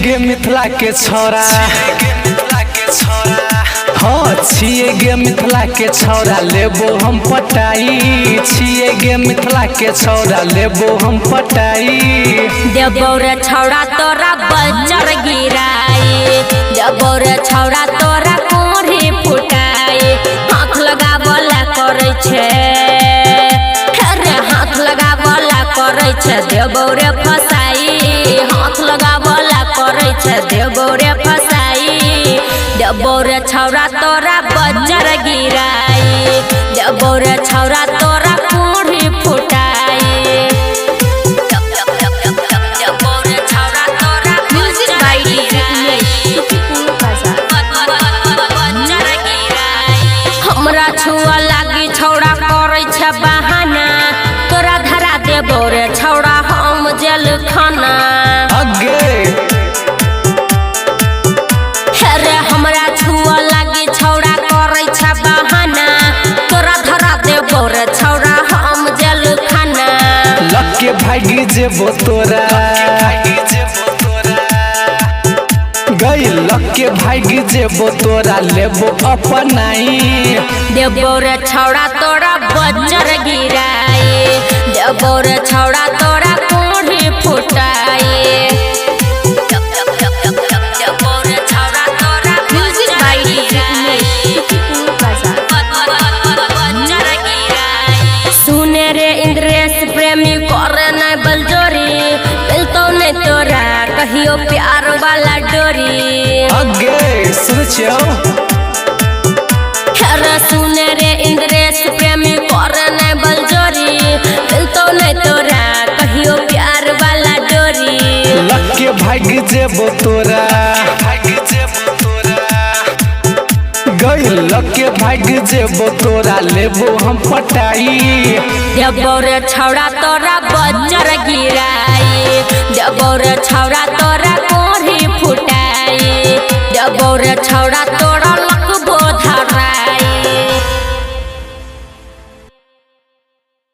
गे मिथिला के छोरा हाँ छिए गे मिथिला के छोरा लेबो हम पटाई छिए गे मिथिला के छोरा लेबो हम पटाई देबो रे छौड़ा तोरा बजर गिराई देबो रे छौड़ा तोरा कोढ़ी फुटाई हाथ लगावला करे छे रे हाथ लगावला करे छे देबो रे फसाई हाथ लगावला करे छे देबो रे फसाई देबो रे छौड़ा तोरा बजर गिराई देबो रे छौड़ा तोरा कोढ़ी फुटाई हमरा छुआ लागी छौड़ा करे छे बहाना तोरा धरा देबो रे छौड़ा हम जेल खाना रे हमरा छुआ लागी छौड़ा करे छे बहाना तोरा धरा देबो रे छौड़ा हम जेल खाना लक्के भागी जेबो तोरा गई लक्के भागी जेबो तोरा लेबो अपनाई देबो रे छौड़ा तोरा बजर गिराई देबो रे छौड़ा तोरा कोढ़ी फुटाई सुने रे इंद्रेश प्रेमी करे नहीं बलजोरी मिलतो नहीं तोरा कहियो प्यार वाला डोरी अगे सोचो सुने रे इंद्रेश प्रेमी करे नहीं बलजोरी मिलतो नहीं तोरा कहियो प्यार वाला डोरी लक्के भागी जेबो तोरा गई लक्के भागी जेबो तोरा लेबो हम पटाई देबो रे छौड़ा तोरा बजर गिराई देबो रे छौड़ा